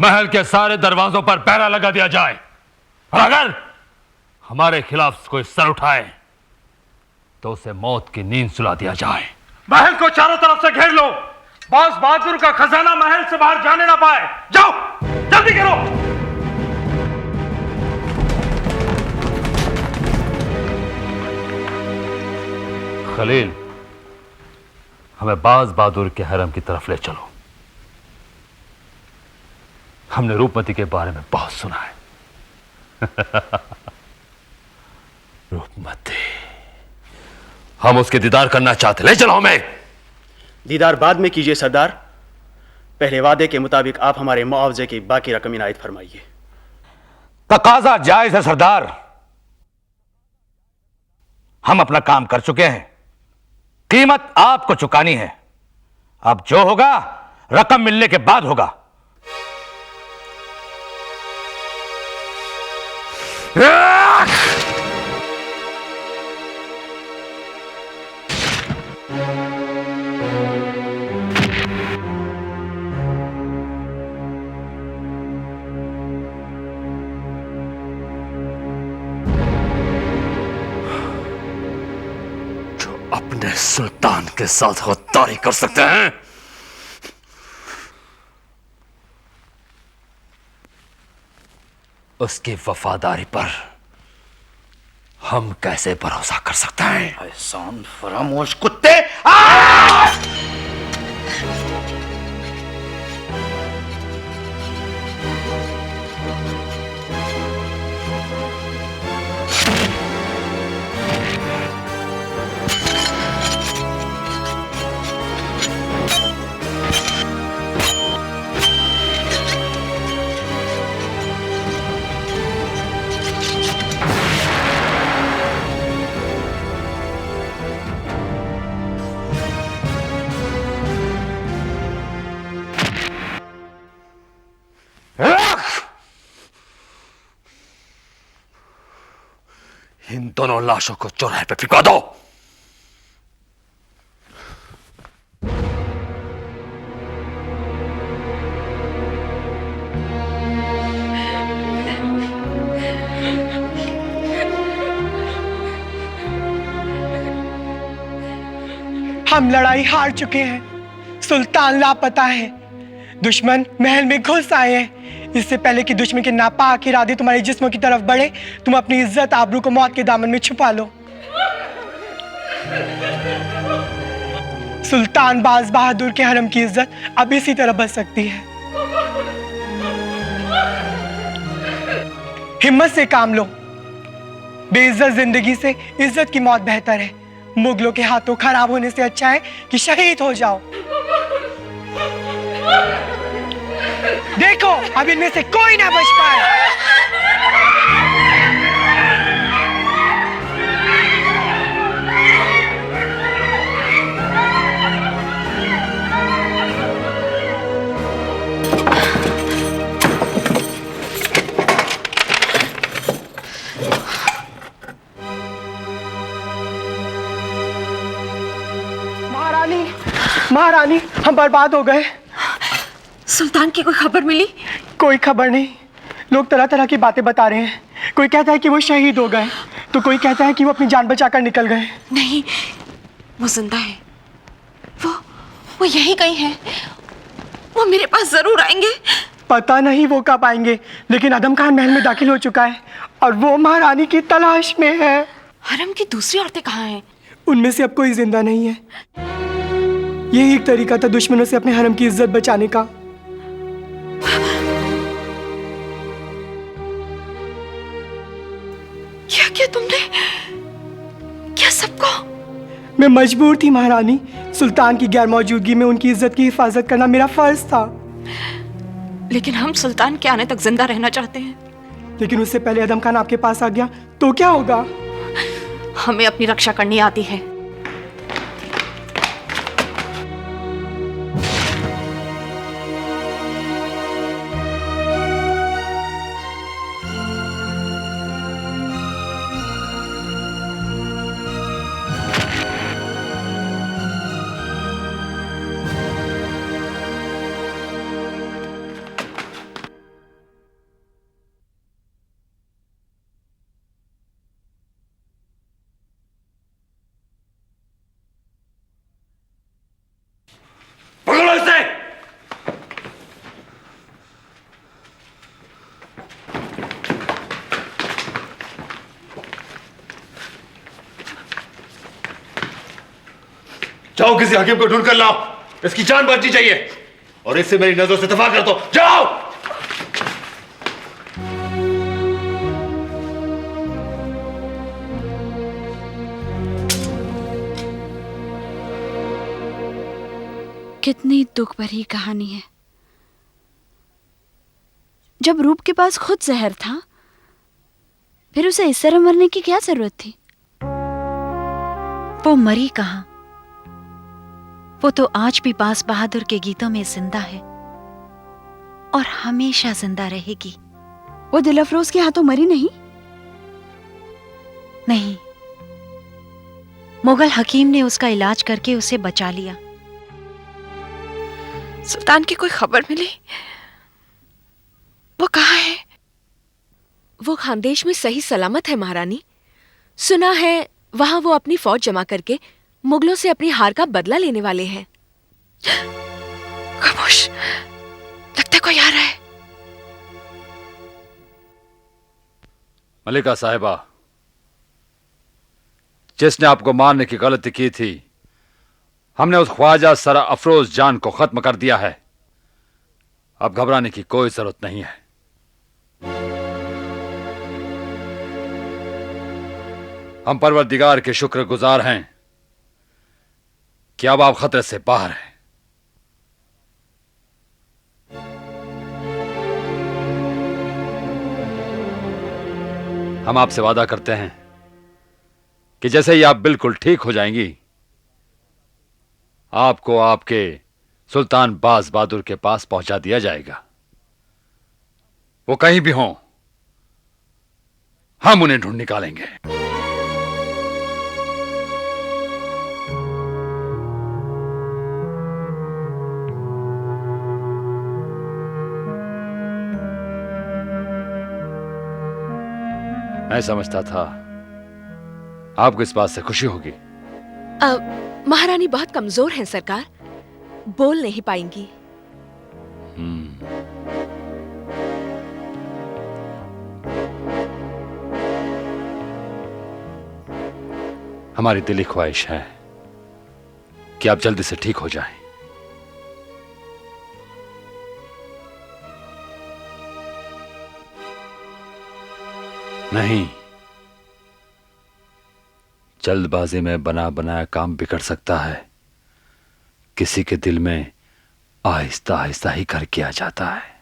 महल के सारे दरवाजों पर पहरा लगा दिया जाए, और अगर हमारे खिलाफ कोई सर उठाए तो उसे मौत की नींद सुला दिया जाए। महल को चारों तरफ से घेर लो, बास बहादुर का खजाना महल से बाहर जाने ना पाए। जाओ, जल्दी करो। खलील, हमें बाज बहादुर के हरम की तरफ ले चलो। हमने रूपमती के बारे में बहुत सुना है। रूपमती, हम उसके दीदार करना चाहते, ले चलो हमें। दीदार बाद में कीजिए सरदार, पहले वादे के मुताबिक आप हमारे मुआवजे की बाकी रकम इनायत फरमाइए। तकाजा जायज है सरदार, हम अपना काम कर चुके हैं, कीमत आपको चुकानी है। अब जो होगा रकम मिलने के बाद होगा। अपने सुल्तान के साथ गद्दारी कर सकते हैं, उसकी वफादारी पर हम कैसे भरोसा कर सकते हैं? एहसान फरामोश कुत्ते! इन दोनों लाशों को चौराहे पे फिकवा दो। हम लड़ाई हार चुके हैं, सुल्तान लापता है, दुश्मन महल में घुस आए हैं। इससे पहले कि दुश्मन के नापाक इरादे तुम्हारे जिस्मों की तरफ बढ़े, तुम अपनी इज्जत आबरू को मौत के दामन में छुपा लो। सुल्तान बाज बहादुर के हरम की इज्जत अब इसी तरह बच सकती है। हिम्मत से काम लो, बेइज्जत जिंदगी से इज्जत की मौत बेहतर है। मुगलों के हाथों खराब होने से अच्छा है कि शहीद हो जाओ। देखो, अब इनमें से कोई ना बच पाए। महारानी, महारानी, हम बर्बाद हो गए। सुल्तान की कोई खबर मिली? कोई खबर नहीं। लोग तरह तरह की बातें बता रहे हैं। कोई कहता है कि वो शहीद हो गए, तो कोई कहता है कि वो अपनी जान बचाकर निकल गए। नहीं, वो जिंदा है। वो यहीं कहीं है। वो मेरे पास जरूर आएंगे। पता नहीं वो कब आएंगे, लेकिन अदम खान महल में दाखिल हो चुका है और वो महारानी की तलाश में है। हरम की दूसरी औरतें कहाँ हैं? उनमें से अब कोई जिंदा नहीं है। यही एक तरीका था दुश्मनों से अपने हरम की इज्जत बचाने का। क्या किया तुमने? क्या सबको? मैं मजबूर थी महारानी। सुल्तान की गैर मौजूदगी में उनकी इज्जत की हिफाजत करना मेरा फर्ज था। लेकिन हम सुल्तान के आने तक जिंदा रहना चाहते हैं। लेकिन उससे पहले अदम खान आपके पास आ गया तो क्या होगा? हमें अपनी रक्षा करनी आती है। जाओ किसी हकीम को ढूंढ कर लाओ, इसकी जान बचनी चाहिए, और इससे मेरी नजरों से दफा कर दो। जाओ। कितनी दुख भरी कहानी है। जब रूप के पास खुद जहर था, फिर उसे इस तरह मरने की क्या जरूरत थी? वो मरी कहां? वो तो आज भी बास बहादुर के गीतों में जिंदा है और हमेशा जिंदा रहेगी। वो दिल अफरोज के हाथों मरी नहीं? नहीं, मुगल हकीम ने उसका इलाज करके उसे बचा लिया। सुल्तान की कोई खबर मिली? वो कहाँ है? वो खानदेश में सही सलामत है महारानी। सुना है वहां वो अपनी फौज जमा करके मुगलों से अपनी हार का बदला लेने वाले हैं। खामोश, लगता कोई आ रहा है। मलिका साहिबा, जिसने आपको मारने की गलती की थी, हमने उस ख्वाजा सरा अफरोज जान को खत्म कर दिया है। अब घबराने की कोई जरूरत नहीं है। हम परवरदिगार के शुक्रगुजार हैं कि अब आप खतरे से बाहर हैं। हम आपसे वादा करते हैं कि जैसे ही आप बिल्कुल ठीक हो जाएंगी, आपको आपके सुल्तान बाज बहादुर के पास पहुंचा दिया जाएगा। वो कहीं भी हों, हम उन्हें ढूंढ निकालेंगे। मैं समझता था आपको इस बात से खुशी होगी। महारानी बहुत कमजोर हैं सरकार, बोल नहीं पाएंगी। हमारी दिली ख्वाहिश है कि आप जल्दी से ठीक हो जाएं। नहीं, जल्दबाजी में बना बनाया काम बिगड़ सकता है। किसी के दिल में आहिस्ता आहिस्ता ही घर किया जाता है।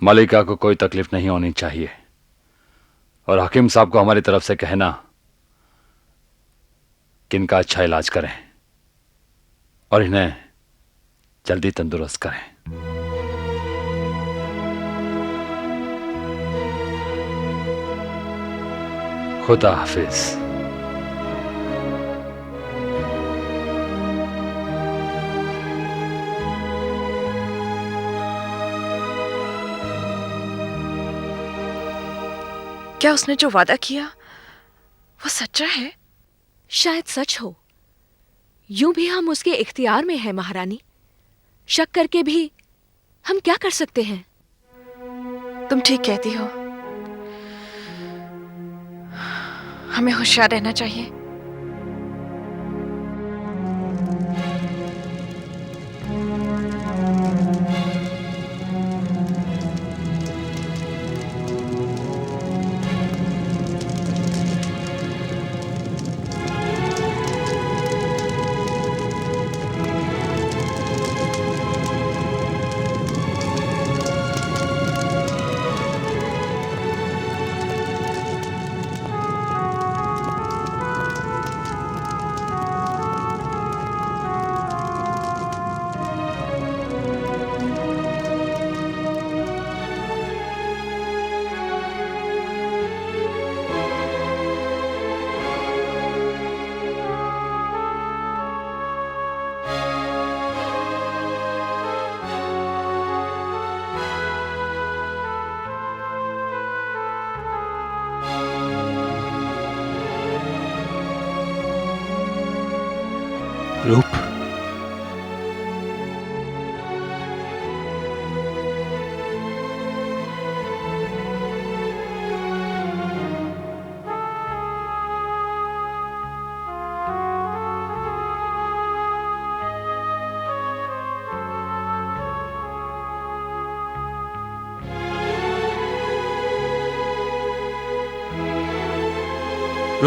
मलिका को कोई तकलीफ नहीं होनी चाहिए, और हकीम साहब को हमारी तरफ से कहना कि इनका अच्छा इलाज करें और इन्हें जल्दी तंदुरुस्त करें। खुदा हाफिज। क्या उसने जो वादा किया वो सच्चा है? शायद सच हो। यूं भी हम उसके इख्तियार में हैं महारानी। शक करके भी हम क्या कर सकते हैं? तुम ठीक कहती हो, हमें होशियार रहना चाहिए।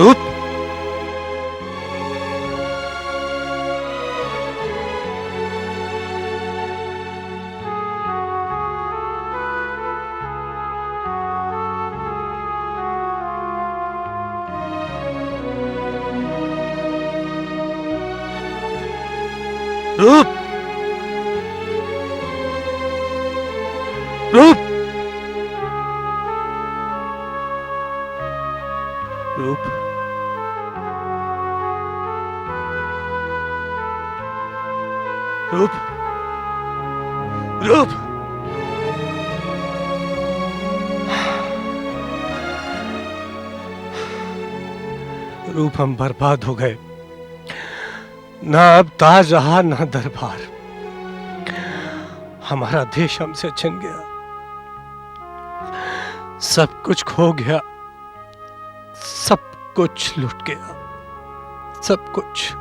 रूप, रूप, रूप, रूप, रूप, रूप, रूप, हम बर्बाद हो गए। ना अब ताज रहा ना दरबार, हमारा देश हमसे छिन गया, सब कुछ खो गया, सब कुछ लुट गया, सब कुछ।